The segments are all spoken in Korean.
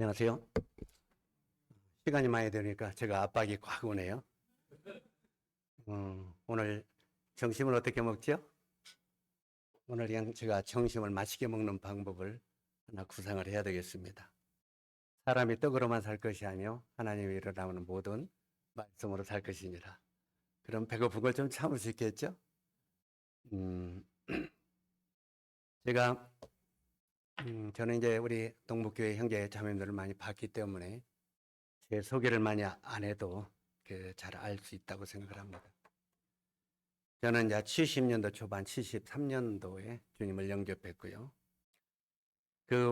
안녕하세요. 시간이 많이 되니까 제가 압박이 확 오네요. 오늘 점심을 어떻게 먹죠? 오늘 그냥 제가 점심을 맛있게 먹는 방법을 하나 구상을 해야 되겠습니다. 사람이 떡으로만 살 것이 아니요 하나님이 일어나는 모든 말씀으로 살 것이니라. 그럼 배고픈 걸 좀 참을 수 있겠죠? 음, 제가 저는 이제 우리 동북교회 형제 자매들을 많이 봤기 때문에 제 소개를 많이 안 해도 잘 알 수 있다고 생각을 합니다. 저는 이제 70년도 초반 73년도에 주님을 영접했고요.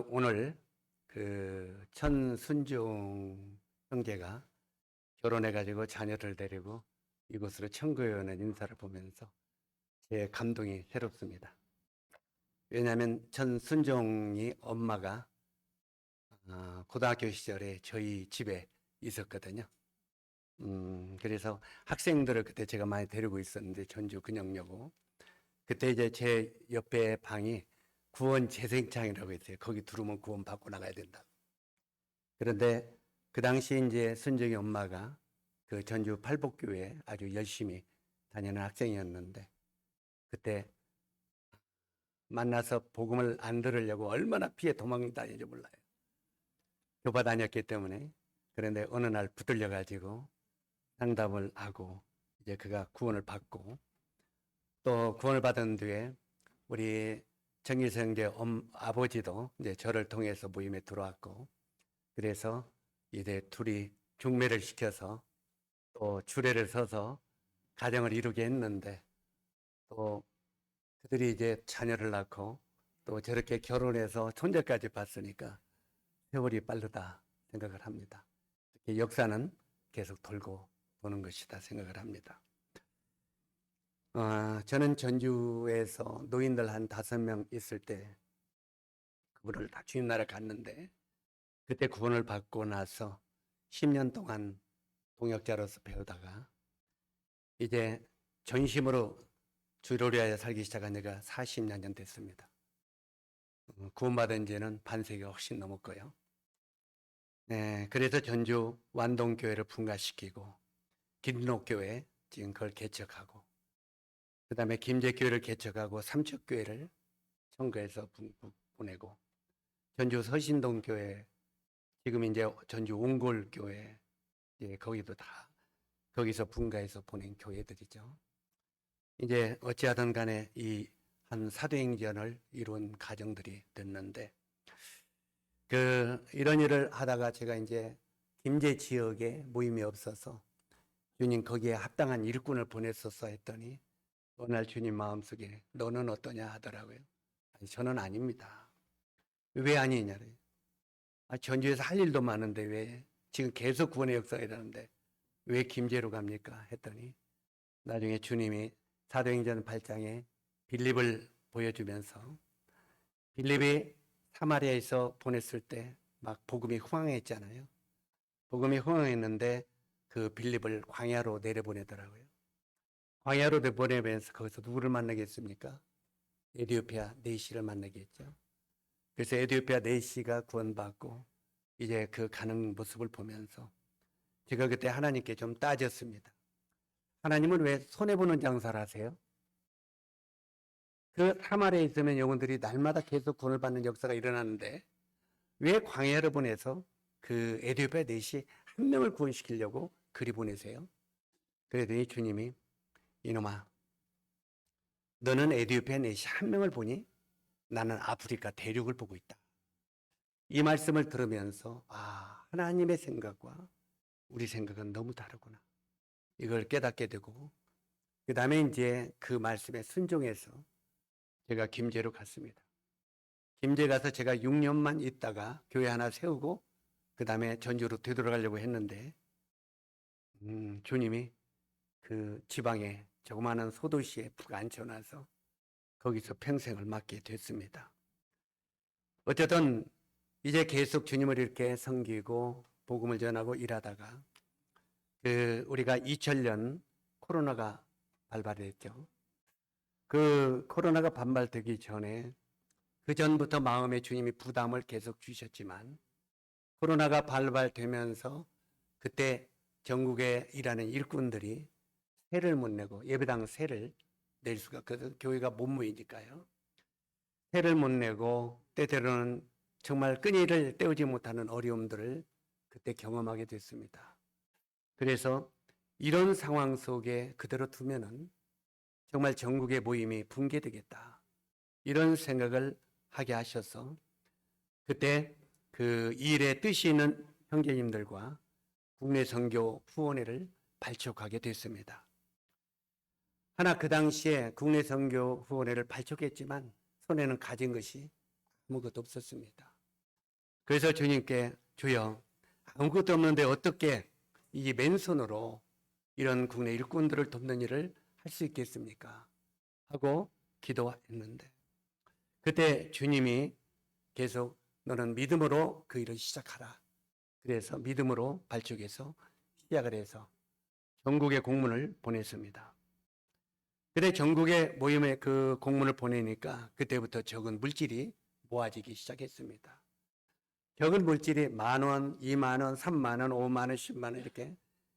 오늘 천순종 형제가 결혼해가지고 자녀를 데리고 이곳으로 천국에 오는 인사를 보면서 제 감동이 새롭습니다. 왜냐하면 천순종이 엄마가 고등학교 시절에 저희 집에 있었거든요. 그래서 학생들을 그때 제가 많이 데리고 있었는데 전주 근영여고 그때 이제 제 옆에 방이 구원 재생창이라고 했어요. 거기 들어오면 구원 받고 나가야 된다. 그런데 그 당시 이제 순정이 엄마가 그 전주 팔복교회 아주 열심히 다니는 학생이었는데 그때 만나서 복음을 안 들으려고 얼마나 피해 도망다니는지 몰라요. 교파 다녔기 때문에. 그런데 어느 날 붙들려 가지고 상담을 하고 이제 그가 구원을 받고 또 구원을 받은 뒤에 우리 정일성 이제 아버지도 이제 저를 통해서 모임에 들어왔고 그래서 이제 둘이 중매를 시켜서 또 주례를 서서 가정을 이루게 했는데 또 그들이 이제 자녀를 낳고 또 저렇게 결혼해서 손자까지 봤으니까 세월이 빠르다 생각을 합니다. 역사는 계속 돌고 도는 것이다 생각을 합니다. 저는 전주에서 노인들 한 5명 있을 때 그분을 다 주님 나라 갔는데 그때 구원을 받고 나서 10년 동안 동역자로서 배우다가 이제 전심으로 주를 위하여 살기 시작한 지가 40여 년 됐습니다. 구원받은 지는 반세기가 훨씬 넘었고요. 네, 그래서 전주 완동교회를 분가시키고 김록교회 지금 그걸 개척하고 그 다음에 김제교회를 개척하고 삼척교회를 청구해서 보내고 전주 서신동교회 지금 이제 전주 옹골교회 거기도 다 거기서 분가해서 보낸 교회들이죠. 이제 어찌하든 간에 이 한 사도행전을 이룬 가정들이 됐는데 이런 일을 하다가 제가 이제 김제 지역에 모임이 없어서 주님 거기에 합당한 일꾼을 보냈었어 했더니 어느 날 주님 마음속에 너는 어떠냐 하더라고요. 아니, 저는 아닙니다. 왜 아니냐래요. 전주에서 할 일도 많은데 왜 지금 계속 구원의 역사가 일어나는데 왜 김제로 갑니까? 했더니 나중에 주님이 사도행전 8장에 빌립을 보여주면서 빌립이 사마리아에서 보냈을 때 막 복음이 흥황했잖아요. 복음이 흥황했는데 그 빌립을 광야로 내려보내더라고요. 광야로 내보내면서 거기서 누구를 만나겠습니까? 에디오피아 네시를 만나겠죠. 그래서 에디오피아 네시가 구원받고 이제 그 가는 모습을 보면서 제가 그때 하나님께 좀 따졌습니다. 하나님은 왜 손해보는 장사를 하세요? 그 사마리아에 있으면 영혼들이 날마다 계속 구원을 받는 역사가 일어나는데 왜 광야를 보내서 그 에디오피아 넷이 한 명을 구원시키려고 그리 보내세요? 그랬더니 주님이 이놈아 너는 에디오피아 넷이 한 명을 보니 나는 아프리카 대륙을 보고 있다. 이 말씀을 들으면서 하나님의 생각과 우리 생각은 너무 다르구나. 이걸 깨닫게 되고 그 다음에 이제 그 말씀에 순종해서 제가 김제로 갔습니다. 김제 가서 제가 6년만 있다가 교회 하나 세우고 그 다음에 전주로 되돌아가려고 했는데 주님이 그 지방에 조그마한 소도시에 푹 앉혀놔서 거기서 평생을 맡게 됐습니다. 어쨌든 이제 계속 주님을 이렇게 섬기고 복음을 전하고 일하다가 우리가 2000년 코로나가 발발했죠. 그 코로나가 반발되기 전에 그 전부터 마음에 주님이 부담을 계속 주셨지만 코로나가 발발되면서 그때 전국에 일하는 일꾼들이 세를 못 내고 예배당 세를 낼 수가, 그 교회가 못 모이니까요. 세를 못 내고 때때로는 정말 끈이를 떼우지 못하는 어려움들을 그때 경험하게 됐습니다. 그래서 이런 상황 속에 그대로 두면은 정말 전국의 모임이 붕괴되겠다, 이런 생각을 하게 하셔서 그때 그 일에 뜻이 있는 형제님들과 국내 선교 후원회를 발족하게 됐습니다. 하나 그 당시에 국내 선교 후원회를 발족했지만 손에는 가진 것이 아무것도 없었습니다. 그래서 주님께 주여, 아무것도 없는데 어떻게 이 맨손으로 이런 국내 일꾼들을 돕는 일을 할 수 있겠습니까? 하고 기도했는데 그때 주님이 계속 너는 믿음으로 그 일을 시작하라. 그래서 믿음으로 발족해서 시작을 해서 전국에 공문을 보냈습니다. 그때 전국에 모임에 그 공문을 보내니까 그때부터 적은 물질이 모아지기 시작했습니다. 적은 물질이 10,000원, 20,000원, 30,000원, 50,000원, 10만원 이렇게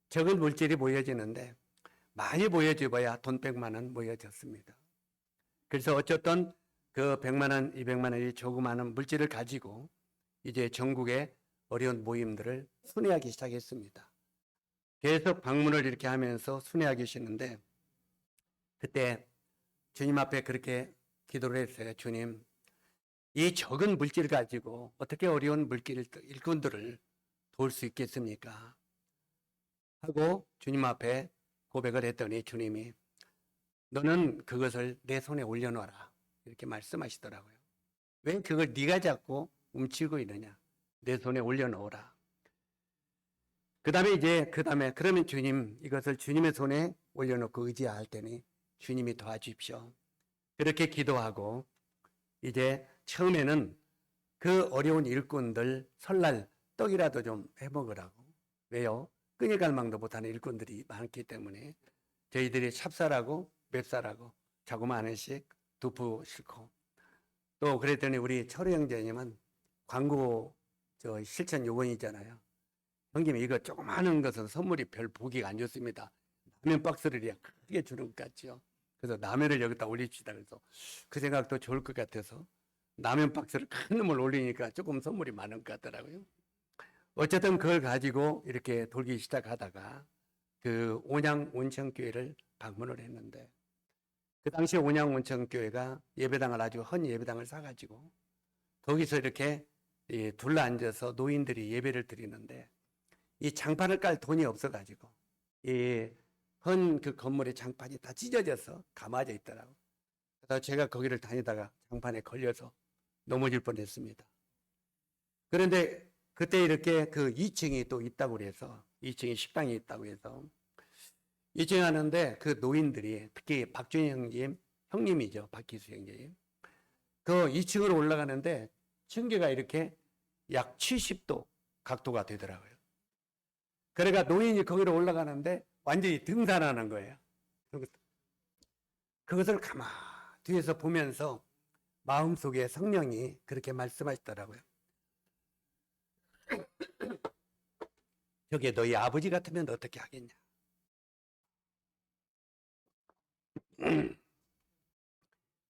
적은 물질이 모여지는데 많이 모여져봐야 돈 100만원 모여졌습니다. 그래서 어쨌든 그 100만원, 200만원 이 조그마한 물질을 가지고 이제 전국의 어려운 모임들을 순회하기 시작했습니다. 계속 방문을 이렇게 하면서 순회하기 시작했는데 그때 주님 앞에 그렇게 기도를 했어요. 주님, 이 적은 물질 가지고 어떻게 어려운 일꾼들을 도울 수 있겠습니까? 하고 주님 앞에 고백을 했더니 주님이 너는 그것을 내 손에 올려놓아라, 이렇게 말씀하시더라고요. 왜 그걸 네가 잡고 움츠고 있느냐? 내 손에 올려놓으라. 그 다음에 그러면 주님, 이것을 주님의 손에 올려놓고 의지할 때니 주님이 도와주십시오. 그렇게 기도하고 이제 처음에는 그 어려운 일꾼들 설날 떡이라도 좀 해먹으라고. 왜요? 끊어갈 망도 못하는 일꾼들이 많기 때문에 저희들이 찹쌀하고 맵쌀하고 자그마한 원씩 두부 싣고 또 그랬더니 우리 철우 형제님은 광고 실천 요원이잖아요. 형님 이거 조그마한 것은 선물이 별 보기가 안 좋습니다. 라면 박스를 크게 주는 것 같죠. 그래서 라면을 여기다 올립시다. 그래서 그 생각도 좋을 것 같아서 라면 박스를 큰 놈을 올리니까 조금 선물이 많은 것 같더라고요. 어쨌든 그걸 가지고 이렇게 돌기 시작하다가 그 온양온천교회를 방문을 했는데 그 당시에 온양온천교회가 예배당을 아주 헌 예배당을 사가지고 거기서 이렇게 둘러앉아서 노인들이 예배를 드리는데 이 장판을 깔 돈이 없어가지고 이 헌 그 건물의 장판이 다 찢어져서 감아져 있더라고. 그래서 제가 거기를 다니다가 장판에 걸려서 넘어질 뻔했습니다. 그런데 그때 이렇게 그 2층이 또 있다고 그래서 2층에 식당이 있다고 해서 2층에 하는데 그 노인들이 특히 박준희 형님이죠. 박기수 형님. 그 2층으로 올라가는데 층계가 이렇게 약 70도 각도가 되더라고요. 그러니까 노인이 거기로 올라가는데 완전히 등산하는 거예요. 그것을 가만히 뒤에서 보면서 마음속에 성령이 그렇게 말씀하시더라고요. 저게 너희 아버지 같으면 어떻게 하겠냐?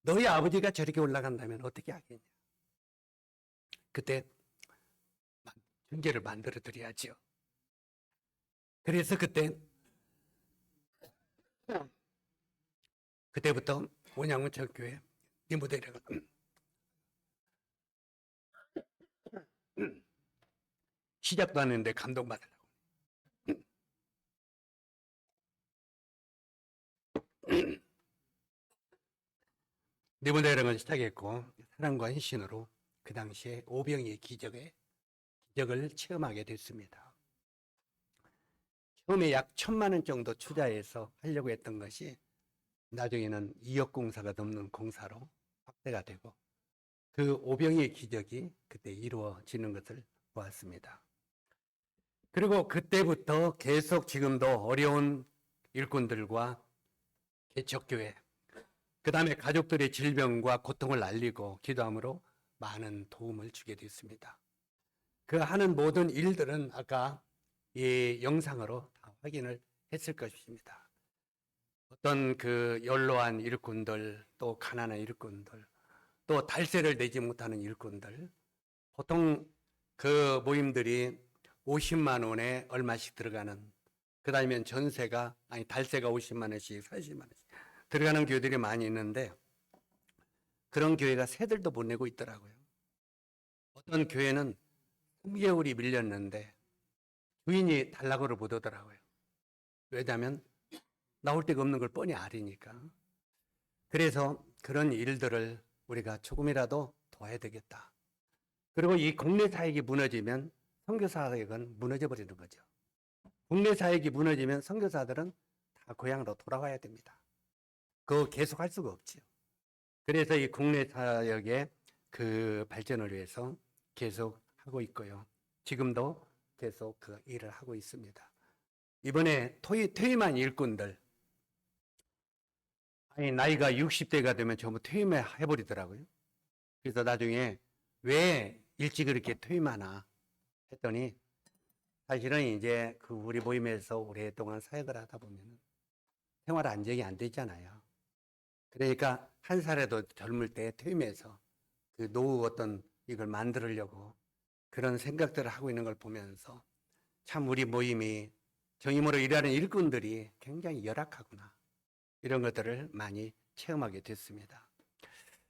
너희 아버지가 저렇게 올라간다면 어떻게 하겠냐? 그때 경계를 만들어 드려야죠. 그래서 그때부터 온양온천교회 니모델이가 시작도 안 했는데 감동받으려고. 니모델을 시작했고 사랑과 헌신으로 그 당시에 오병이의 기적을 체험하게 됐습니다. 처음에 약 1,000만 원 정도 투자해서 하려고 했던 것이 나중에는 2억 공사가 넘는 공사로 확대가 되고 그 오병이의 기적이 그때 이루어지는 것을 보았습니다. 그리고 그때부터 계속 지금도 어려운 일꾼들과 개척교회, 그 다음에 가족들의 질병과 고통을 알리고 기도함으로 많은 도움을 주게 됐습니다. 그 하는 모든 일들은 아까 이 영상으로 다 확인을 했을 것입니다. 어떤 그 연로한 일꾼들, 또 가난한 일꾼들, 또 달세를 내지 못하는 일꾼들, 보통 그 모임들이 50만 원에 얼마씩 들어가는, 그 다음에 전세가, 아니 달세가 50만 원씩, 40만 원씩 들어가는 교회들이 많이 있는데, 그런 교회가 세들도 못 내고 있더라고요. 어떤 교회는 3개월이 밀렸는데 주인이 달라고를 못 오더라고요. 왜냐하면 나올 데가 없는 걸 뻔히 아니니까. 그래서 그런 일들을 우리가 조금이라도 도와야 되겠다. 그리고 이 국내 사역이 무너지면 선교 사역은 무너져 버리는 거죠. 국내 사역이 무너지면 선교사들은 다 고향으로 돌아와야 됩니다. 그거 계속 할 수가 없지요. 그래서 이 국내 사역의 그 발전을 위해서 계속 하고 있고요. 지금도 계속 그 일을 하고 있습니다. 이번에 퇴임한 일꾼들, 아니 나이가 60대가 되면 전부 퇴임해 버리더라고요. 그래서 나중에 왜 일찍 그렇게 퇴임하나 했더니, 사실은 이제 그 우리 모임에서 오랫동안 사역을 하다 보면 생활 안정이 안 되잖아요. 그러니까 한 살에도 젊을 때 퇴임해서 그 노후 어떤 이걸 만들려고 그런 생각들을 하고 있는 걸 보면서 참 우리 모임이 정임으로 일하는 일꾼들이 굉장히 열악하구나, 이런 것들을 많이 체험하게 됐습니다.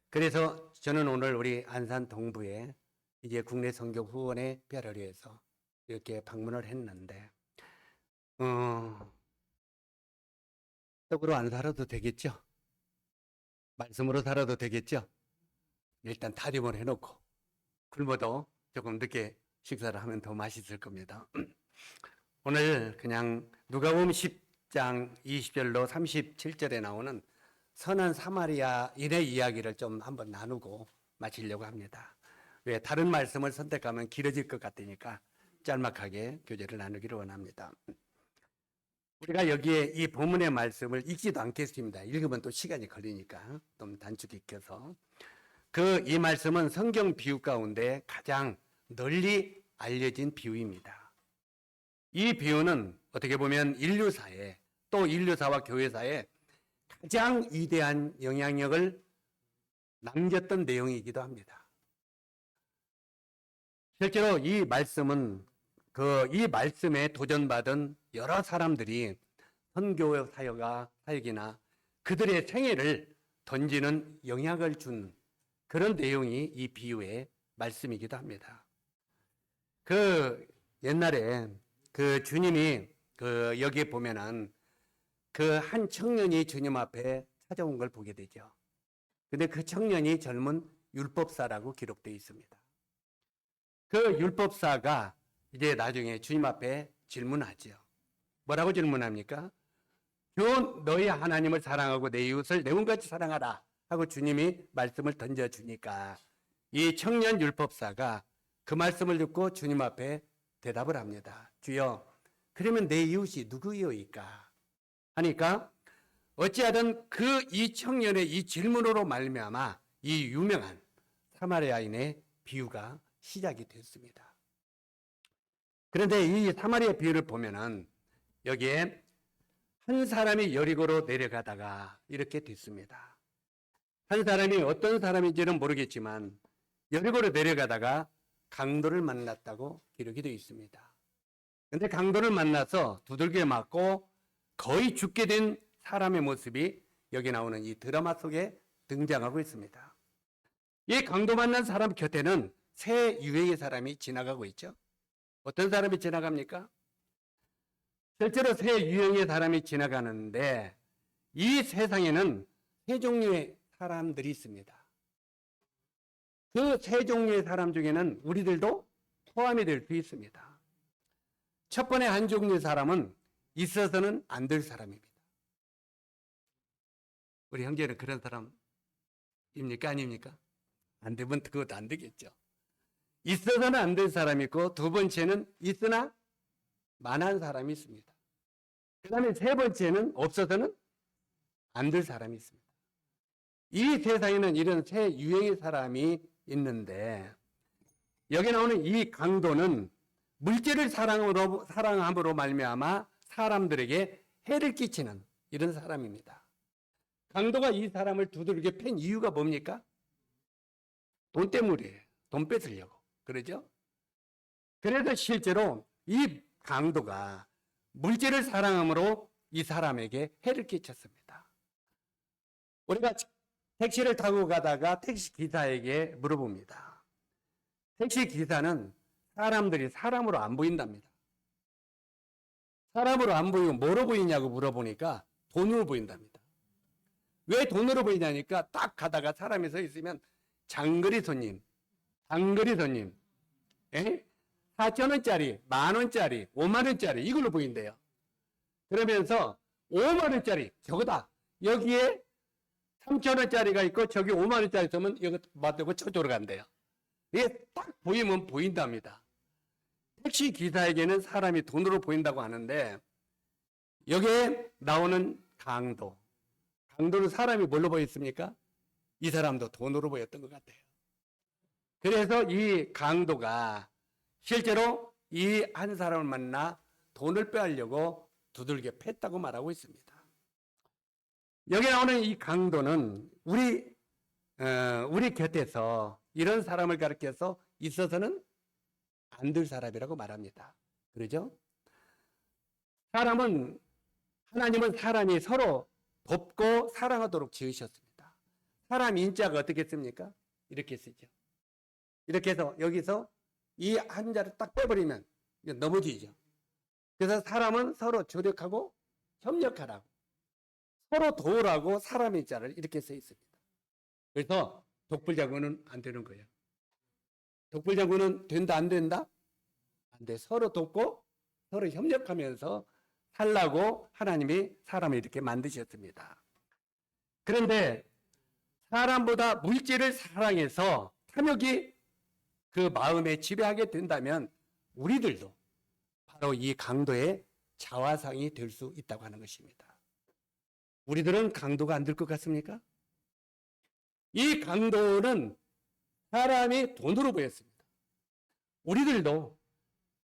그래서 저는 오늘 우리 안산 동부에 이제 국내 선교 후원의 뼈를 위해서 이렇게 방문을 했는데, 떡으로 안 살아도 되겠죠? 말씀으로 살아도 되겠죠? 일단 다짐을 해놓고 굶어도 조금 늦게 식사를 하면 더 맛있을 겁니다. 오늘 그냥 누가복음 10장 20절로 37절에 나오는 선한 사마리아인의 이야기를 좀 한번 나누고 마치려고 합니다. 왜 다른 말씀을 선택하면 길어질 것 같으니까 짤막하게 교제를 나누기를 원합니다. 우리가 여기에 이 본문의 말씀을 읽지도 않겠습니다. 읽으면 또 시간이 걸리니까 좀 단축 읽혀서. 이 말씀은 성경 비유 가운데 가장 널리 알려진 비유입니다. 이 비유는 어떻게 보면 인류사에, 또 인류사와 교회사에 가장 위대한 영향력을 남겼던 내용이기도 합니다. 실제로 이 말씀은 이 말씀에 도전받은 여러 사람들이 선교 사역이나 그들의 생애를 던지는 영향을 준 그런 내용이 이 비유의 말씀이기도 합니다. 옛날에 주님이 여기에 보면은 한 청년이 주님 앞에 찾아온 걸 보게 되죠. 근데 그 청년이 젊은 율법사라고 기록되어 있습니다. 그 율법사가 이제 나중에 주님 앞에 질문하죠. 뭐라고 질문합니까? 주 너희 하나님을 사랑하고 내 이웃을 내 몸같이 사랑하라 하고 주님이 말씀을 던져주니까 이 청년 율법사가 그 말씀을 듣고 주님 앞에 대답을 합니다. 주여, 그러면 내 이웃이 누구이오이까? 하니까 어찌하든 이 청년의 이 질문으로 말미암아 이 유명한 사마리아인의 비유가 시작이 됐습니다. 그런데 이 사마리아 비유를 보면은 여기에 한 사람이 여리고로 내려가다가 이렇게 됐습니다. 한 사람이 어떤 사람인지는 모르겠지만 여리고로 내려가다가 강도를 만났다고 기록이 되어 있습니다. 그런데 강도를 만나서 두들겨 맞고 거의 죽게 된 사람의 모습이 여기 나오는 이 드라마 속에 등장하고 있습니다. 이 강도 만난 사람 곁에는 새 유형의 사람이 지나가고 있죠. 어떤 사람이 지나갑니까? 실제로 새 유형의 사람이 지나가는데 이 세상에는 세 종류의 사람들이 있습니다. 그 세 종류의 사람 중에는 우리들도 포함이 될 수 있습니다. 첫 번째 한 종류의 사람은 있어서는 안 될 사람입니다. 우리 형제는 그런 사람입니까? 아닙니까? 안 되면 그것도 안 되겠죠. 있어서는 안 될 사람이 있고, 두 번째는 있으나 만한 사람이 있습니다. 그 다음에 세 번째는 없어서는 안 될 사람이 있습니다. 이 세상에는 이런 세 유형의 사람이 있는데, 여기 나오는 이 강도는 물질을 사랑함으로 말미암아 사람들에게 해를 끼치는 이런 사람입니다. 강도가 이 사람을 두들겨 팬 이유가 뭡니까? 돈 때문이에요. 돈 뺏으려고. 그러죠? 그래서 실제로 이 강도가 물질을 사랑함으로 이 사람에게 해를 끼쳤습니다. 우리가 택시를 타고 가다가 택시 기사에게 물어봅니다. 택시 기사는 사람들이 사람으로 안 보인답니다. 사람으로 안 보이고 뭐로 보이냐고 물어보니까 돈으로 보인답니다. 왜 돈으로 보이냐니까 딱 가다가 사람이 서 있으면 장거리 손님, 장거리 손님, 4,000원짜리, 10,000원짜리, 50,000원짜리 이걸로 보인대요. 그러면서 50,000원짜리 저거다. 여기에 3,000원짜리가 있고 저기 50,000원짜리 있으면 이거 맞대고 저쪽으로 간대요. 이게 딱 보이면 보인답니다. 택시 기사에게는 사람이 돈으로 보인다고 하는데 여기에 나오는 강도는 사람이 뭘로 보였습니까? 이 사람도 돈으로 보였던 것 같아요. 그래서 이 강도가 실제로 이 한 사람을 만나 돈을 빼앗려고 두들겨 팼다고 말하고 있습니다. 여기 나오는 이 강도는 우리 곁에서 이런 사람을 가리켜서 있어서는 안 될 사람이라고 말합니다. 그러죠? 하나님은 사람이 서로 돕고 사랑하도록 지으셨습니다. 사람 인자가 어떻게 씁니까? 이렇게 쓰죠. 이렇게 해서 여기서 이 한자를 딱 빼버리면 넘어지죠. 그래서 사람은 서로 조력하고 협력하라고, 서로 도우라고 사람 인자를 이렇게 써 있습니다. 그래서 독불장군은 안 되는 거예요. 독불장군은 된다 안 된다? 안 돼. 서로 돕고 서로 협력하면서 살라고 하나님이 사람을 이렇게 만드셨습니다. 그런데 사람보다 물질을 사랑해서 탐욕이 그 마음에 지배하게 된다면 우리들도 바로 이 강도의 자화상이 될 수 있다고 하는 것입니다. 우리들은 강도가 안 될 것 같습니까? 이 강도는 사람이 돈으로 보였습니다. 우리들도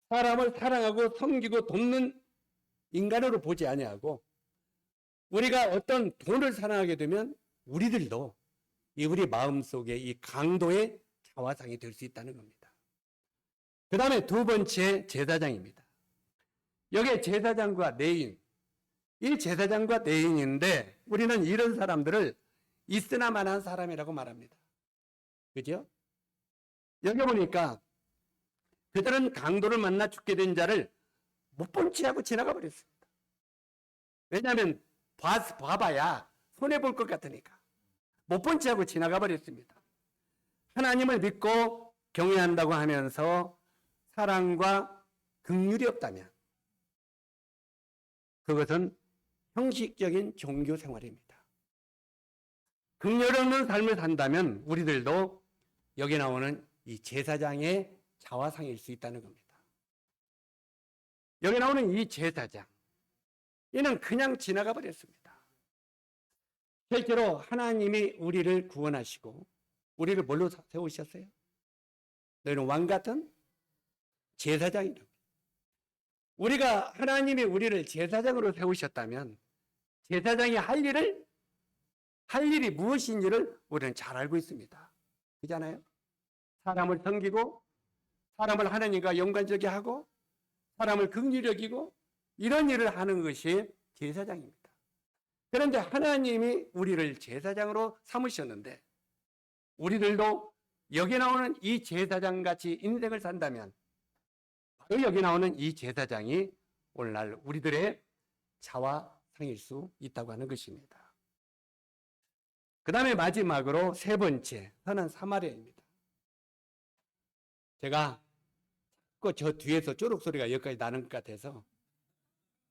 사람을 사랑하고 섬기고 돕는 인간으로 보지 아니하고 우리가 어떤 돈을 사랑하게 되면 우리들도 우리 마음속에 이 강도의 자화상이 될 수 있다는 겁니다. 그 다음에 두 번째 제사장입니다. 여기에 제사장과 레위인, 이 제사장과 레위인인데 우리는 이런 사람들을 있으나마나한 사람이라고 말합니다. 그죠? 여기 보니까 그들은 강도를 만나 죽게 된 자를 못 본 채 하고 지나가 버렸습니다. 왜냐하면 봐봐야 손해볼 것 같으니까 못 본 채 하고 지나가 버렸습니다. 하나님을 믿고 경외한다고 하면서 사랑과 긍휼이 없다면 그것은 형식적인 종교 생활입니다. 긍휼 없는 삶을 산다면 우리들도 여기 나오는 이 제사장의 자화상일 수 있다는 겁니다. 여기 나오는 이 제사장, 이는 그냥 지나가 버렸습니다. 실제로 하나님이 우리를 구원하시고 우리를 뭘로 세우셨어요? 너희는 왕 같은 제사장이라고. 우리가 하나님이 우리를 제사장으로 세우셨다면 제사장이 할 일이 무엇인지를 우리는 잘 알고 있습니다. 그렇잖아요? 사람을 섬기고 사람을 하나님과 연관되게 하고 사람을 긍휼히 여기고 이런 일을 하는 것이 제사장입니다. 그런데 하나님이 우리를 제사장으로 삼으셨는데 우리들도 여기 나오는 이 제사장같이 인생을 산다면 바로 여기 나오는 이 제사장이 오늘날 우리들의 자화상일 수 있다고 하는 것입니다. 그 다음에 마지막으로 세 번째, 선한 사마리아입니다. 제가 자꾸 저 뒤에서 쪼록소리가 여기까지 나는 것 같아서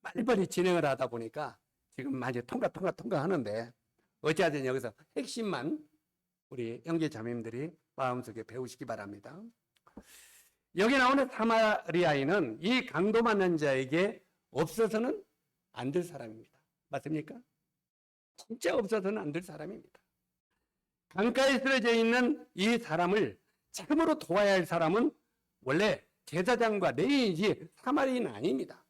빨리빨리 진행을 하다 보니까 지금 많이 통과 하는데 어찌하든 여기서 핵심만 우리 형제 자매님들이 마음속에 배우시기 바랍니다. 여기 나오는 사마리아인은 이 강도 만난 자에게 없어서는 안 될 사람입니다. 맞습니까? 진짜 없어서는 안 될 사람입니다. 강가에 쓰러져 있는 이 사람을 참으로 도와야 할 사람은 원래 제사장과 레위인이지 사마리아인은 아닙니다.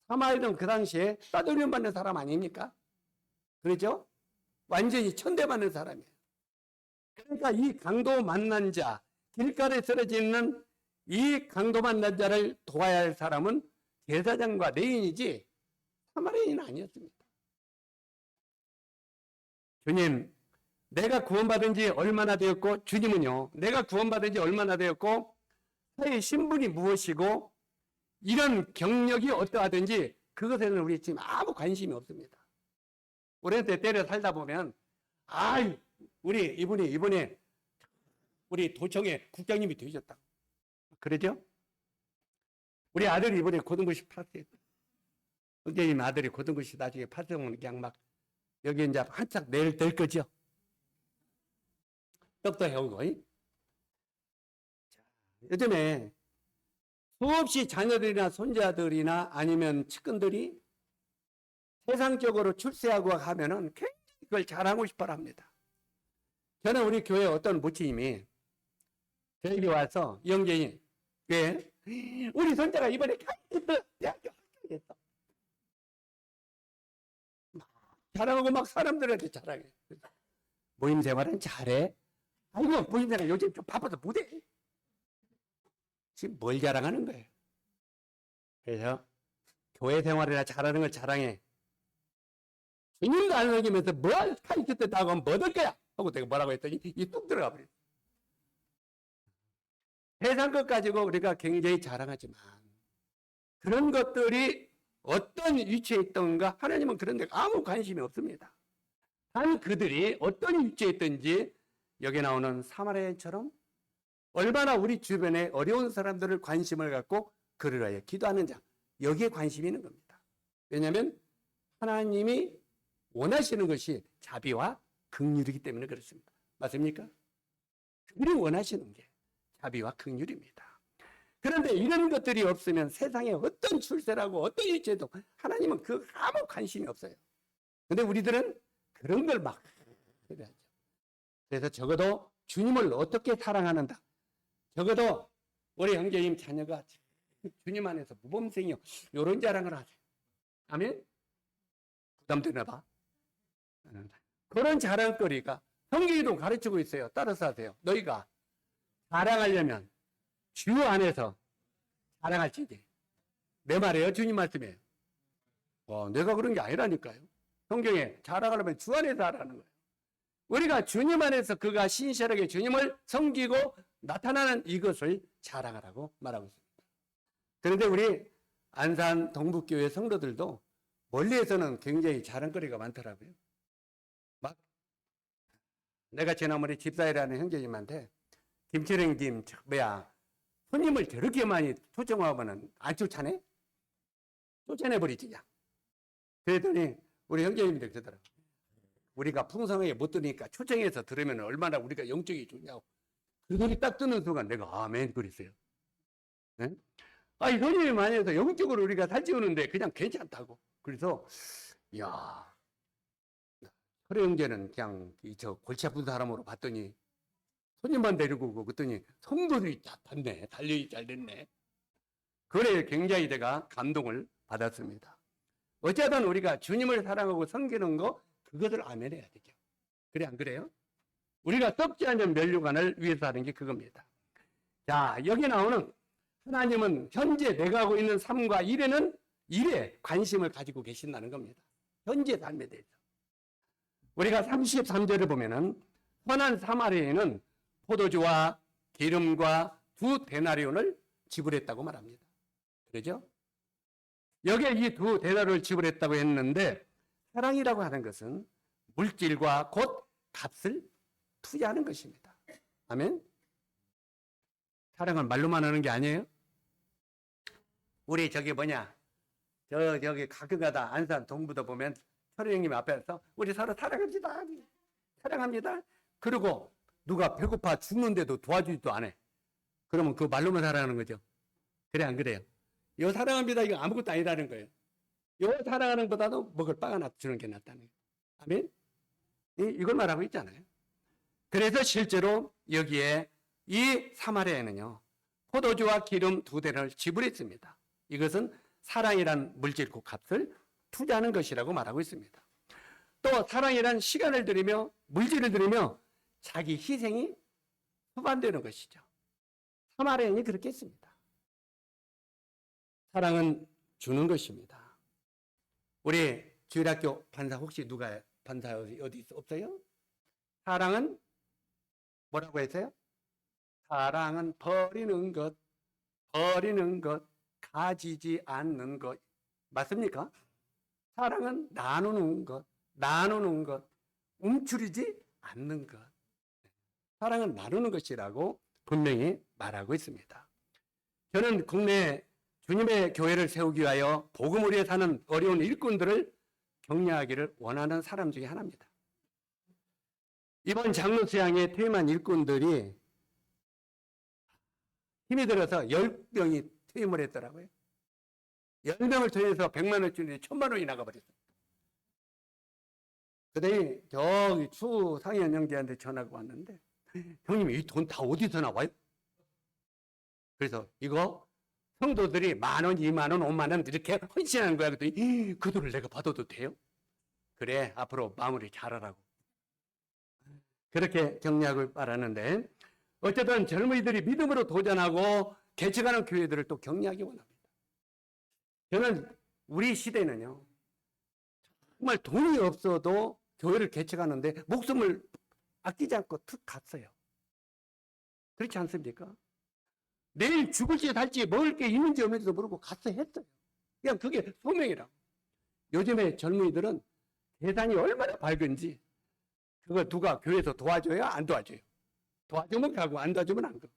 사마리아는 그 당시에 따돌림 받는 사람 아닙니까? 그렇죠? 완전히 천대받는 사람이에요. 그러니까 이 강도 만난 자, 길가에 쓰러지는 이 강도 만난 자를 도와야 할 사람은 제사장과 레위인이지 사마리아인은 아니었습니다. 주님, 내가 구원받은 지 얼마나 되었고, 주님은요, 내가 구원받은 지 얼마나 되었고, 나의 신분이 무엇이고, 이런 경력이 어떠하든지 그것에는 우리 지금 아무 관심이 없습니다. 우리한테 때려 살다 보면, 우리 이번에 우리 도청의 국장님이 되셨다. 그러죠? 우리 아들이 이번에 고등고시 팠어요. 선생님 아들이 고등고시 나중에 팠으면 그냥 막 여기 이제 한참 내일 될 거죠. 떡도 해오고. 요즘에 수없이 자녀들이나 손자들이나 아니면 측근들이 세상적으로 출세하고 하면은 굉장히 그걸 자랑하고 싶어 합니다. 저는 우리 교회 어떤 모치님이 저에게 와서 영재님, 왜? 우리 손자가 이번에 대학교 합격했어. 자랑하고 막 사람들한테 자랑해. 모임 생활은 잘해. 아이고, 모임 생활 요즘 좀 바빠서 못해. 지금 뭘 자랑하는 거예요? 그래서 교회 생활이나 잘하는 걸 자랑해. 주님도 안 섬기면서 뭘 카이트 때 하고 뭐 될 거야? 하고 내가 뭐라고 했더니 이 뚝 들어가 버렸어. 세상 것 가지고 우리가 굉장히 자랑하지만 그런 것들이 어떤 위치에 있던가 하나님은 그런 데 아무 관심이 없습니다. 단 그들이 어떤 위치에 있든지 여기 나오는 사마리아인처럼 얼마나 우리 주변에 어려운 사람들을 관심을 갖고 그를 위하여 기도하는 자, 여기에 관심이 있는 겁니다. 왜냐하면 하나님이 원하시는 것이 자비와 긍휼이기 때문에 그렇습니다. 맞습니까? 그들이 원하시는 게 자비와 긍휼입니다. 그런데 이런 것들이 없으면 세상에 어떤 출세라고 어떤 일체도 하나님은 그 아무 관심이 없어요. 근데 우리들은 그런 걸 막 해야죠. 그래서 적어도 주님을 어떻게 사랑하는가, 적어도 우리 형제님 자녀가 주님 안에서 모범생이요, 이런 자랑을 하세요. 아멘? 부담되나 봐. 그런 자랑거리가 성경에도 가르치고 있어요. 따라서 하세요. 너희가 자랑하려면 주 안에서 자랑할지니. 내 말이에요? 주님 말씀이에요? 내가 그런 게 아니라니까요. 성경에 자랑하려면 주 안에서 하라는 거예요. 우리가 주님 안에서 그가 신실하게 주님을 섬기고 나타나는 이것을 자랑하라고 말하고 있습니다. 그런데 우리 안산 동북교회 성도들도 멀리에서는 굉장히 자랑거리가 많더라고요. 막 내가 지난번에 집사이라는 형제님한테 김철행님 손님을 저렇게 많이 초청하면은 안 쫓아내? 쫓아내버리지. 그랬더니 우리 형제님들 그러더라고요. 우리가 풍성하게 못 들으니까 초청해서 들으면 얼마나 우리가 영적이 좋냐고. 그 소리 딱 듣는 순간 내가 아멘 그랬어요. 네? 이 손님이 많이 해서 영적으로 우리가 살찌우는데 그냥 괜찮다고. 그래서 이야, 철회 형제는 그냥 저 골치 아픈 사람으로 봤더니 손님만 데리고 오고 그랬더니 성도들이 다 봤네. 달력이 잘 됐네. 그래 굉장히 제가 감동을 받았습니다. 어쨌든 우리가 주님을 사랑하고 섬기는 거 그것을 아멘해야 되죠. 그래 안 그래요? 우리가 썩지 않는 면류관을 위해서 하는 게 그겁니다. 자, 여기 나오는 하나님은 현재 내가 하고 있는 삶과 일에 관심을 가지고 계신다는 겁니다. 현재 삶에 대해서. 우리가 33절을 보면은 선한 사마리아인은 포도주와 기름과 2데나리온을 지불했다고 말합니다. 그러죠? 여기에 이 2데나리온을 지불했다고 했는데 사랑이라고 하는 것은 물질과 곧 값을 투자하는 것입니다. 아멘? 사랑은 말로만 하는 게 아니에요? 우리 저기 저기 가끔가다 안산 동부도 보면 철회 형님 앞에서 우리 서로 사랑합니다. 사랑합니다. 그리고 누가 배고파 죽는데도 도와주지도 않아. 그러면 그 말로만 사랑하는 거죠. 그래 안 그래요? 요 사랑합니다 이거 아무것도 아니라는 거예요. 요 사랑하는 것보다도 먹을 빵 하나 주는 게 낫다는 거예요. 아멘? 이걸 말하고 있잖아요. 그래서 실제로 여기에 이 사마리아에는요 포도주와 기름 2대를 지불했습니다. 이것은 사랑이란 물질 값을 투자하는 것이라고 말하고 있습니다. 또 사랑이란 시간을 들이며 물질을 들이며 자기 희생이 수반되는 것이죠. 사마리아인이 그렇게 했습니다. 사랑은 주는 것입니다. 우리 주일학교 반사 혹시 누가 반사 어디 없어요? 사랑은 뭐라고 했어요? 사랑은 버리는 것, 가지지 않는 것. 맞습니까? 사랑은 나누는 것, 움츠리지 않는 것. 사랑은 나누는 것이라고 분명히 말하고 있습니다. 저는 국내 주님의 교회를 세우기 위하여 복음을 위해 사는 어려운 일꾼들을 격려하기를 원하는 사람 중에 하나입니다. 이번 장로 수양에 퇴임한 일꾼들이 힘이 들어서 10명이 퇴임을 했더라고요. 10명을 퇴임해서 100만 원짜리 1000만 원이 나가버렸어요. 그랬더니 저기 추상현 형제한테 전화가 왔는데, 형님 이 돈 다 어디서 나와요? 그래서 이거 성도들이 10,000원, 20,000원, 50,000원 이렇게 헌신하는 거야. 그랬더니 그 돈을 내가 받아도 돼요? 그래, 앞으로 마무리 잘하라고. 그렇게 격려하고 바라는데, 어쨌든 젊은이들이 믿음으로 도전하고 개척하는 교회들을 또 격려하기 원합니다. 저는 우리 시대는요, 정말 돈이 없어도 교회를 개척하는데 목숨을 아끼지 않고 툭 갔어요. 그렇지 않습니까? 내일 죽을지 살지 먹을 게 있는지 없는지도 모르고 가서 했어요. 그냥 그게 소명이라고. 요즘에 젊은이들은 대단히 얼마나 밝은지, 그거 누가 교회에서 도와줘요? 안 도와줘요? 도와주면 가고 안 도와주면 안 가고.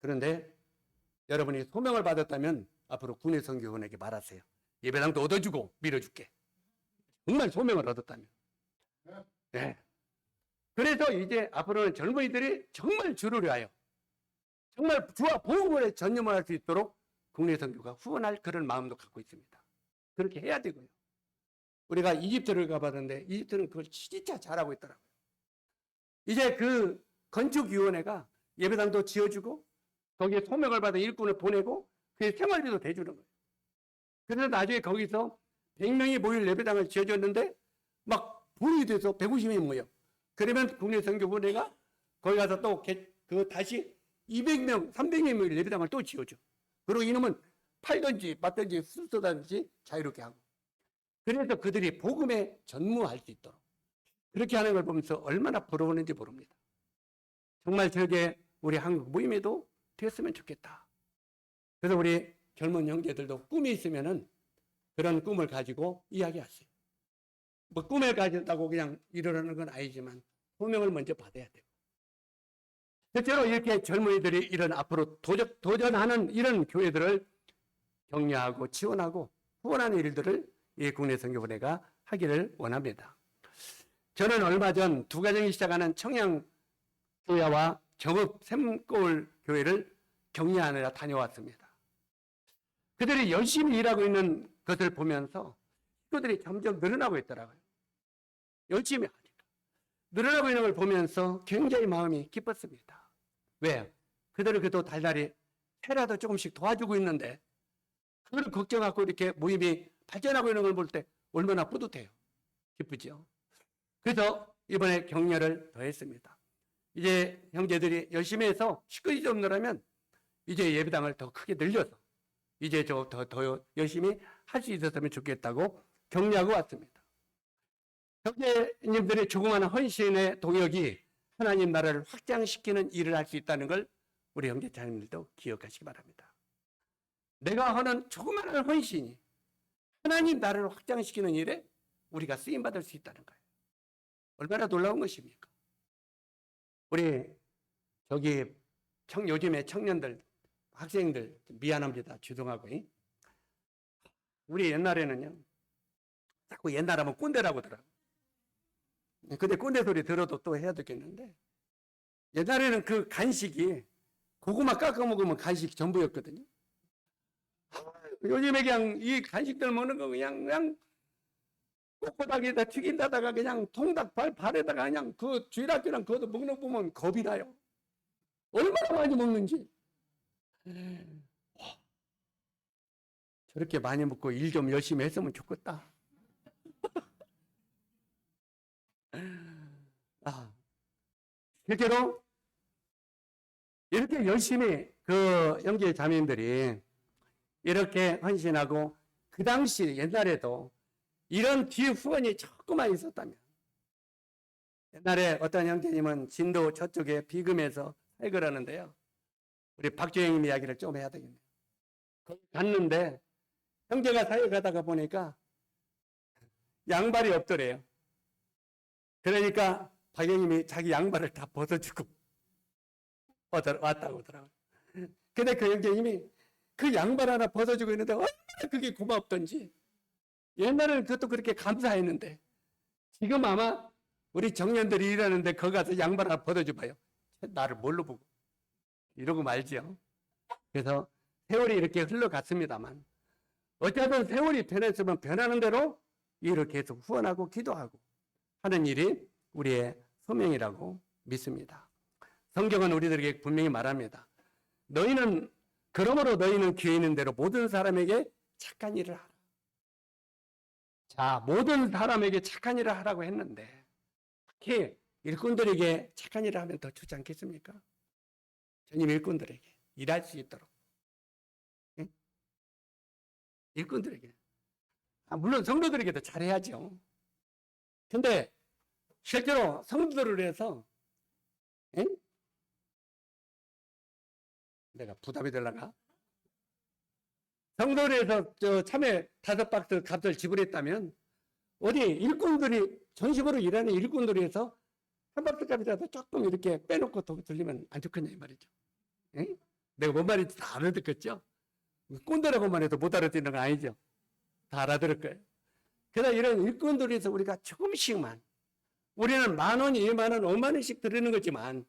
그런데 여러분이 소명을 받았다면 앞으로 군의 선교원에게 말하세요. 예배당도 얻어주고 밀어줄게. 정말 소명을 얻었다면. 네. 그래서 이제 앞으로는 젊은이들이 정말 주를 위하여 정말 주와 복음에 전념을 할 수 있도록 국내 선교가 후원할 그런 마음도 갖고 있습니다. 그렇게 해야 되고요. 우리가 이집트를 가봤는데 이집트는 그걸 진짜 잘하고 있더라고요. 이제 그 건축위원회가 예배당도 지어주고 거기에 소명을 받은 일꾼을 보내고 그의 생활비도 대주는 거예요. 그래서 나중에 거기서 100명이 모일 예배당을 지어줬는데 막 분이 돼서 150명이 모여. 그러면 국내선교부회가 거기 가서 또 다시 200명, 300명 모일 예배당을 또 지어줘. 그리고 이놈은 팔든지 맞든지 쓰든지 자유롭게 하고. 그래서 그들이 복음에 전무할 수 있도록 그렇게 하는 걸 보면서 얼마나 부러웠는지 모릅니다. 정말 저게 우리 한국 모임에도 됐으면 좋겠다. 그래서 우리 젊은 형제들도 꿈이 있으면은 그런 꿈을 가지고 이야기하세요. 뭐 꿈을 가졌다고 그냥 이러라는 건 아니지만 소명을 먼저 받아야 되고. 실제로 이렇게 젊은이들이 이런 앞으로 도전하는 이런 교회들을 격려하고 지원하고 후원하는 일들을 이 국내 선교부회가 하기를 원합니다. 저는 얼마 전 두 가정이 시작하는 청양교회와 정읍 샘골 교회를 격려하느라 다녀왔습니다. 그들이 열심히 일하고 있는 것을 보면서 식구들이 점점 늘어나고 있더라고요. 열심히 하니까. 늘어나고 있는 걸 보면서 굉장히 마음이 기뻤습니다. 왜요? 그들을 그래도 달달이 해라도 조금씩 도와주고 있는데 그걸 걱정하고 이렇게 모임이 발전하고 있는 걸 볼 때 얼마나 뿌듯해요. 기쁘죠. 그래서 이번에 격려를 더했습니다. 이제 형제들이 열심히 해서 식구들이 좀 늘으면 이제 예배당을 더 크게 늘려서 이제 더 열심히 할 수 있었으면 좋겠다고 격려하고 왔습니다. 형제님들의 조그마한 헌신의 동역이 하나님 나라를 확장시키는 일을 할 수 있다는 걸 우리 형제자매들도 기억하시기 바랍니다. 내가 하는 조그마한 헌신이 하나님 나라를 확장시키는 일에 우리가 쓰임받을 수 있다는 거예요. 얼마나 놀라운 것입니까? 우리 요즘에 청년들, 학생들 미안합니다. 죄송하고. 우리 옛날에는요. 자꾸 옛날 하면 꼰대라고 하더라고요. 근데 꼰대 소리 들어도 또 해야 되겠는데 옛날에는 그 간식이 고구마 깎아 먹으면 간식이 전부였거든요. 요즘에 그냥 이 간식들 먹는 거 그냥 꼬꼬닥에다 튀긴다다가 그냥 통닭 발에다가 그냥 그 쥐락쥐락 그것도 먹는 거 보면 겁이 나요. 얼마나 많이 먹는지. 저렇게 많이 먹고 일 좀 열심히 했으면 좋겠다. 실제로 이렇게 열심히 그 영계 자매님들이 이렇게 헌신하고 그 당시 옛날에도 이런 뒤 후원이 조금만 있었다면, 옛날에 어떤 형제님은 진도 저쪽에 비금에서 살걸 하는데요. 우리 박주영님 이야기를 좀 해야 되겠네요. 거기 갔는데 형제가 사역하다가 보니까 양발이 없더래요. 그러니까 박영님이 자기 양발을 다 벗어주고 왔다고 하더라고요. 근데 그 형제님이 그 양발 하나 벗어주고 있는데 얼마나 그게 고맙던지, 옛날에는 그것도 그렇게 감사했는데 지금 아마 우리 청년들이 일하는데 거기 가서 양발 하나 벗어줘봐요. 나를 뭘로 보고 이러고 말지요. 그래서 세월이 이렇게 흘러갔습니다만 어쨌든 세월이 변했으면 변하는 대로 이렇게 계속 후원하고 기도하고 하는 일이 우리의 소명이라고 믿습니다. 성경은 우리들에게 분명히 말합니다. 그러므로 너희는 기회 있는 대로 모든 사람에게 착한 일을 하라. 자, 모든 사람에게 착한 일을 하라고 했는데 특히 일꾼들에게 착한 일을 하면 더 좋지 않겠습니까? 전임 일꾼들에게 일할 수 있도록. 응? 일꾼들에게. 물론 성도들에게도 잘해야죠. 근데 실제로 성도들을 위해서, 응? 내가 부담이 되려나? 성도를 위해서 참외 5박스 값을 지불했다면 어디 일꾼들이 전심으로 일하는 일꾼들이 해서 한 박스 값이라도 조금 이렇게 빼놓고 돌리면 안 좋겠냐 이 말이죠. 응? 내가 뭔 말인지 다 알아듣겠죠? 꼰대라고만 해도 못 알아듣는 건 아니죠. 다 알아들을 거예요. 그러나 이런 일꾼들이 해서 우리가 조금씩만, 우리는 10,000원, 20,000원, 50,000원씩 드리는 거지만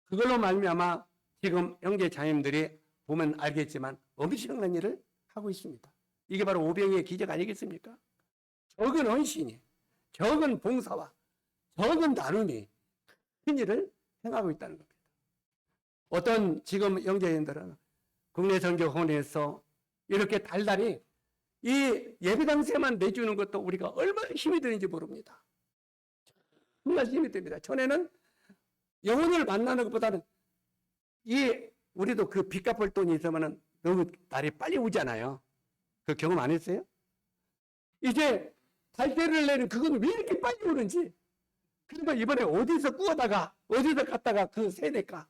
그걸로 말미암아 지금 형제 자매님들이 보면 알겠지만 엄청난 일을 하고 있습니다. 이게 바로 오병이의 기적 아니겠습니까? 적은 헌신이, 적은 봉사와 적은 나눔이 큰 일을 행하고 있다는 겁니다. 어떤 지금 형제님들은 국내 선교원에서 이렇게 달달이 이 예배당세만 내주는 것도 우리가 얼마나 힘이 드는지 모릅니다. 정말 힘이 듭니다. 전에는 영혼을 만나는 것보다는 우리도 그 빚 갚을 돈이 있으면은 너무 날이 빨리 오잖아요. 그 경험 안 했어요? 이제 달대를 내는 그건 왜 이렇게 빨리 오는지. 그러니까 이번에 어디서 구하다가 어디서 갔다가 그 세낼까?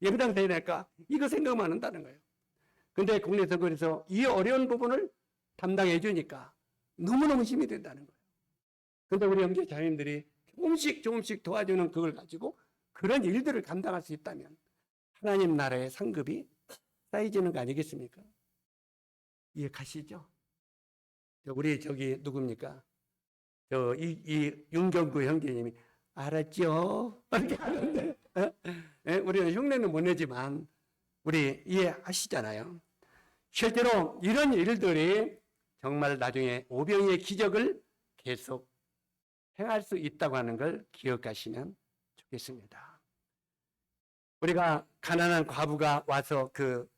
예배당 세낼까? 이거 생각만 한다는 거예요. 근데 국내 선거에서 이 어려운 부분을 담당해 주니까 너무너무 힘이 된다는 거예요. 근데 우리 형제 자매님들이 조금씩 도와주는 그걸 가지고 그런 일들을 감당할 수 있다면 하나님 나라의 상급이 쌓여지는 거 아니겠습니까? 이해 가시죠? 우리 저기 누굽니까? 이 윤경구 형제님이 알았죠? 이렇게 하는데 우리는 흉내는 못 내지만 우리 이해하시잖아요. 실제로 이런 일들이 정말 나중에 오병이의 기적을 계속 행할 수 있다고 하는 걸 기억하시면 좋겠습니다. 우리가 가난한 과부가 와서 그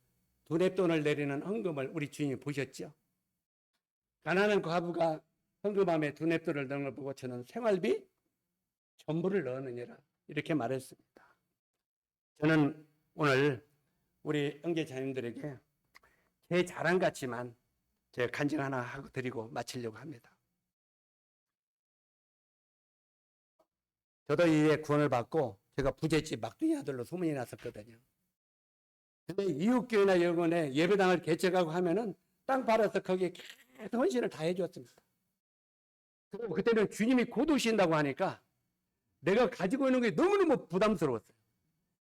두뇌돈을 내리는 헌금을 우리 주님이 보셨죠? 가난한 과부가 헌금함에 두뇌돈을 넣은 걸 보고 저는 생활비 전부를 넣느니라 이렇게 말했습니다. 저는 오늘 우리 형제 자님들에게 제 자랑 같지만 제가 간증 하나 하고 드리고 마치려고 합니다. 저도 이에 구원을 받고 제가 부잣집 막둥이 아들로 소문이 났었거든요. 근데 이웃교회나 여건에 예배당을 개척하고 하면은 땅 팔아서 거기에 계속 헌신을 다 해주었습니다. 그리고 그때는 주님이 곧 오신다고 하니까 내가 가지고 있는 게 너무너무 부담스러웠어요.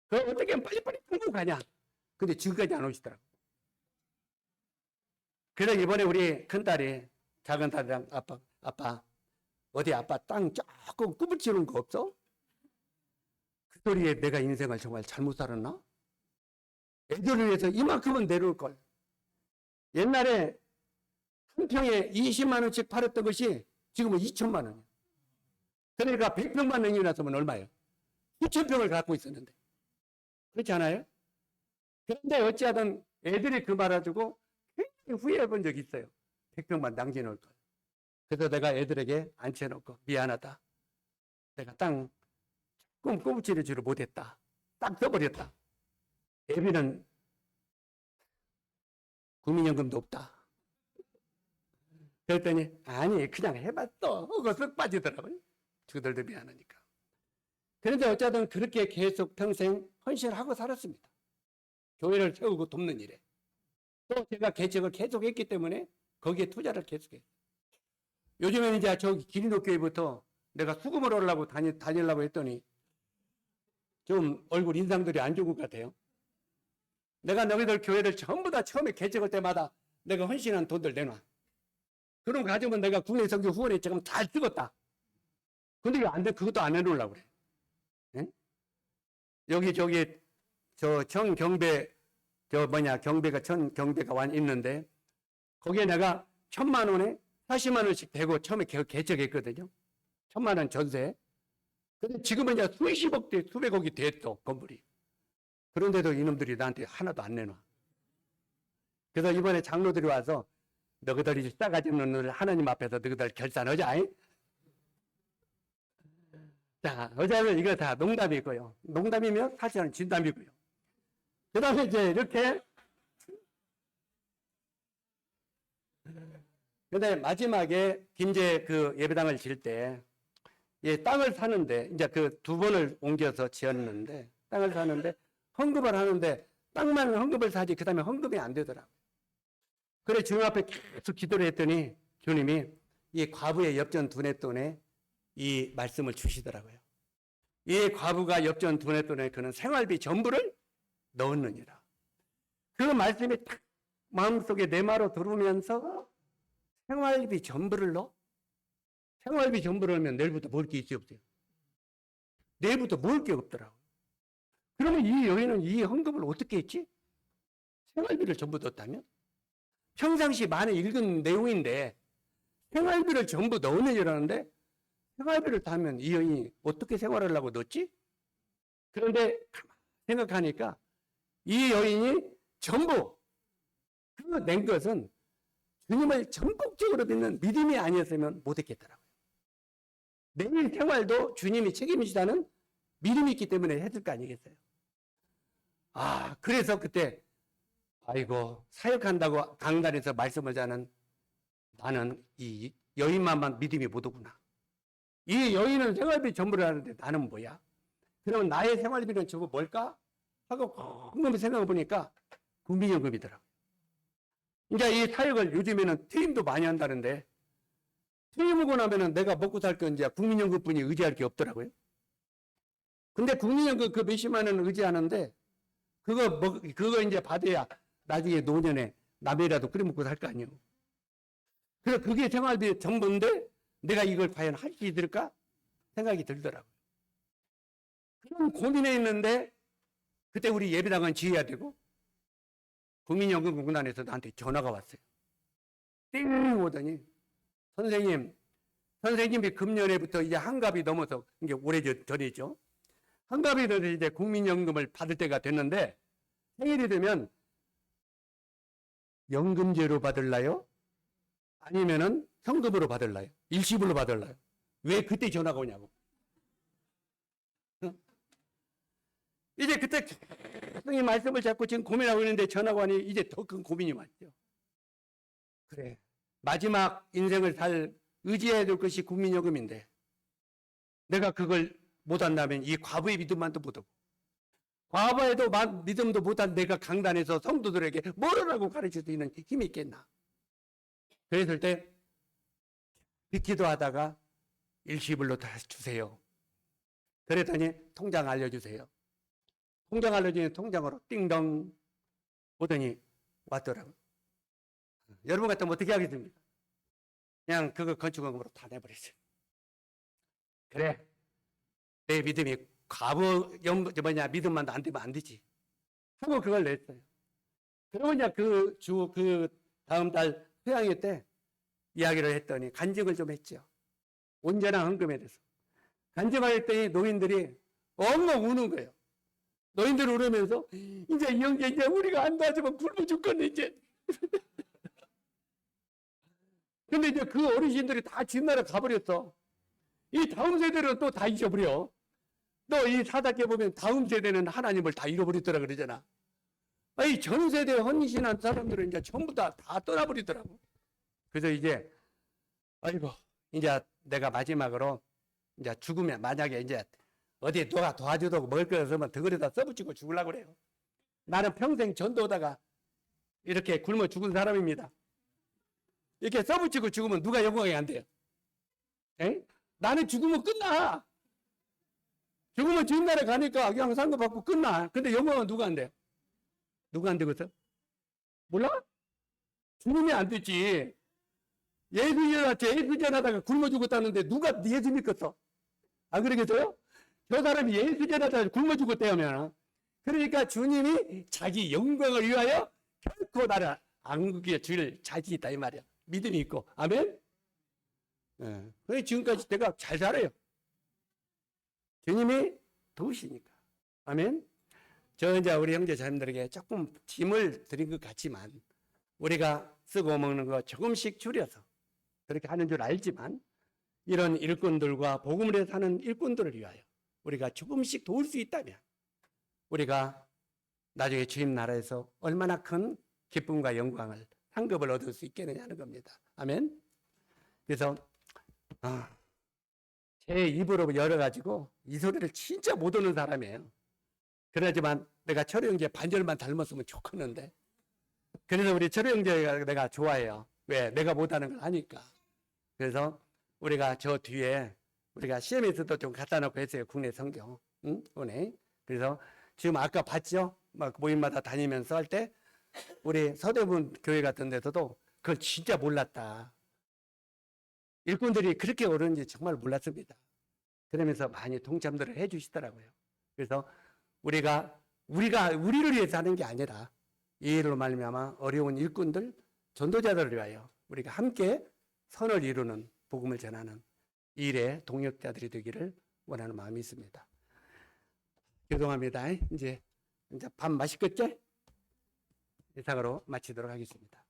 그걸 어떻게 하면 빨리빨리 끌고 가냐. 근데 지금까지 안 오시더라고요. 그래서 이번에 우리 큰딸이, 작은 딸이랑 아빠, 어디 아빠 땅 조금 꾸불치는 거 없어? 그 소리에 내가 인생을 정말 잘못 살았나? 애들을 위해서 이만큼은 내려올 걸. 옛날에 한 평에 20만 원씩 팔았던 것이 지금은 2천만 원이에요. 그러니까 100평만 넘겨놨으면 얼마예요? 9천 평을 갖고 있었는데. 그렇지 않아요? 그런데 어찌하든 애들이 그 말해주고 굉장히 후회해 본 적이 있어요. 100평만 남겨놓을 걸. 그래서 내가 애들에게 앉혀놓고 미안하다. 내가 땅 조금 꼬부치를 주를 못했다. 딱 써버렸다. 애비는 국민연금도 없다. 그랬더니 아니 그냥 해봤어. 그거 쓱 빠지더라고요. 그들도 미안하니까. 그런데 어쨌든 그렇게 계속 평생 헌신하고 살았습니다. 교회를 세우고 돕는 일에. 또 제가 개척을 계속 했기 때문에 거기에 투자를 계속했어요. 요즘에는 이제 저기 기린옥교회부터 내가 수금을 하려고 다니려고 했더니 좀 얼굴 인상들이 안 좋은 것 같아요. 내가 너희들 교회를 전부 다 처음에 개척할 때마다 내가 헌신한 돈들 내놔. 그럼 가지면 내가 국내 선교 후원에 지금 잘 쓰겠다. 근데 이거 안 돼. 그것도 안 해놓으려고 그래. 예? 여기 저 청경배 경배가 경배가 있는데 거기에 내가 1,000만 원에 40만 원씩 대고 처음에 개척했거든요. 1,000만 원 전세. 근데 지금은 이제 수십억 대 수백억이 됐어 건물이. 그런데도 이놈들이 나한테 하나도 안 내놔. 그래서 이번에 장로들이 와서 너희들이 싸가지 없는 놈을 하나님 앞에서 너희들 결산하자. 자, 어제는 이거 다 농담이고요. 농담이면 사실은 진담이고요. 그 다음에 이제 이렇게 근데 마지막에 김제 그 예배당을 질 때 땅을 사는데 이제 그 2번을 옮겨서 지었는데 땅을 사는데 헌금을 하는데 땅만 헌금을 사지 그 다음에 헌금이 안 되더라고요. 그래 주님 앞에 계속 기도를 했더니 주님이 이 과부의 엽전 두뇌돈에 이 말씀을 주시더라고요. 이 과부가 엽전 두뇌돈에 그는 생활비 전부를 넣었느니라. 그 말씀이 딱 마음속에 내마로 들어오면서 생활비 전부를 넣어? 생활비 전부를 넣으면 내일부터 먹을 게 있어요, 없어요? 내일부터 먹을 게 없더라고요. 그러면 이 여인은 이 헌금을 어떻게 했지? 생활비를 전부 넣었다면? 평상시 많이 읽은 내용인데 생활비를 전부 넣으려는데 생활비를 타면 이 여인이 어떻게 생활하려고 넣었지? 그런데 생각하니까 이 여인이 전부 그 낸 것은 주님을 전폭적으로 믿는 믿음이 아니었으면 못했겠더라고요. 내일 생활도 주님이 책임지다는 믿음이 있기 때문에 했을 거 아니겠어요? 그래서 그때 아이고 사역한다고 강단에서 말씀을 자는 나는 이 여인만만 믿음이 못 오구나. 이 여인은 생활비 전부를 하는데 나는 뭐야? 그러면 나의 생활비는 저거 뭘까? 하고 곰곰이 생각해 보니까 국민연금이더라고요. 이제 이 사역을 요즘에는 퇴임도 많이 한다는데 퇴임하고 나면은 내가 먹고 살 건 이제 국민연금뿐이 의지할 게 없더라고요. 근데 국민연금 그 몇십만 원 의지하는데 그거 이제 받아야 나중에 노년에 남이라도 끓여 먹고 살 거 아니에요. 그래서 그게 생활비 전부인데 내가 이걸 과연 할 수 있을까? 생각이 들더라고요. 그런 고민에 있는데 그때 우리 예배당은 지어야 되고 국민연금공단에서 나한테 전화가 왔어요. 띵 오더니 선생님이 금년에부터 이제 한갑이 넘어서 이게 오래전이죠. 한갑이 돼서 이제 국민연금을 받을 때가 됐는데 생일이 되면 연금제로 받을라요? 아니면은 현금으로 받을라요? 일시불로 받을라요? 왜 그때 전화가 오냐고. 이제 그때 이 말씀을 잡고 지금 고민하고 있는데 전화가 오니 이제 더 큰 고민이 왔죠. 그래. 마지막 인생을 의지해야 될 것이 국민연금인데 내가 그걸 못한다면 이 과부의 믿음만도 못하고 과부에도 믿음도 못한 내가 강단에서 성도들에게 뭐라고 가르칠 수 있는 힘이 있겠나. 그랬을 때 빚기도 하다가 일시불로 다시 주세요. 그랬더니 통장 알려주세요. 통장 알려주니 통장으로 띵동 오더니 왔더라고요. 여러분 같으면 어떻게 하겠습니까? 그냥 그거 건축원금으로 다 내버렸어요. 그래. 내 믿음이 믿음만 안 되면 안 되지. 하고 그걸 냈어요. 그러고 이제 그 다음 달 회양회 때 이야기를 했더니 간증을 좀 했죠. 온전한 헌금에 대해서. 간증을 했더니 노인들이 엉엉 우는 거예요. 노인들 울으면서 이제 이 형제 이제 우리가 안 도와주면 굶어 죽겠네 이제. 근데 이제 그 어르신들이 다 집나라 가버렸어. 이 다음 세대는 또 다 잊어버려. 또 이 사닥에 보면 다음 세대는 하나님을 다 잃어버리더라 그러잖아. 이 전 세대 헌신한 사람들은 이제 전부 다 떠나버리더라고. 그래서 이제 아이고 이제 내가 마지막으로 이제 죽으면 만약에 이제 어디 누가 도와주고 먹을 거 없으면 덩어리다 써붙이고 죽으려고 그래요. 나는 평생 전도하다가 이렇게 굶어 죽은 사람입니다. 이렇게 써붙이고 죽으면 누가 영광이 안 돼요? 에? 나는 죽으면 끝나. 죽으면 주님 나라에 가니까 그냥 상급받고 끝나. 근데 영광은 누가 안 돼요? 누가 안 되겠어? 몰라? 주님이 안 되지. 예수 전하다가 굶어 죽었다는데 누가 예수 믿겠어? 안 그러겠어요? 저 사람이 예수 전하다가 굶어 죽었다면 그러니까 주님이 자기 영광을 위하여 결코 나를 안 줄 자신이 있다 이 말이야. 믿음이 있고. 아멘? 네. 그래서 지금까지 내가 잘 살아요. 주님이 도우시니까. 아멘? 저 이제 우리 형제 자매들에게 조금 짐을 드린 것 같지만 우리가 쓰고 먹는 거 조금씩 줄여서 그렇게 하는 줄 알지만 이런 일꾼들과 복음을 사는 일꾼들을 위하여 우리가 조금씩 도울 수 있다면 우리가 나중에 주님 나라에서 얼마나 큰 기쁨과 영광을 상급을 얻을 수 있겠느냐 하는 겁니다. 아멘. 그래서 제 입으로 열어가지고 이 소리를 진짜 못 오는 사람이에요. 그러지만 내가 철우 형제 반절만 닮았으면 좋겠는데 그래서 우리 철우 형제가 내가 좋아해요. 왜? 내가 못하는 걸 하니까. 그래서 우리가 저 뒤에 우리가 CMS도 좀 갖다 놓고 했어요. 국내 성경. 응? 은행. 그래서 지금 아까 봤죠? 막 모임마다 다니면서 할 때 우리 서대문 교회 같은 데서도 그걸 진짜 몰랐다. 일꾼들이 그렇게 어려운지 정말 몰랐습니다. 그러면서 많이 동참들을 해 주시더라고요. 그래서 우리를 위해서 하는 게 아니라 이 일로 말미암아 어려운 일꾼들, 전도자들을 위하여 우리가 함께 선을 이루는 복음을 전하는 일의 동역자들이 되기를 원하는 마음이 있습니다. 죄송합니다. 이제 밥 맛있겠지? 이상으로 마치도록 하겠습니다.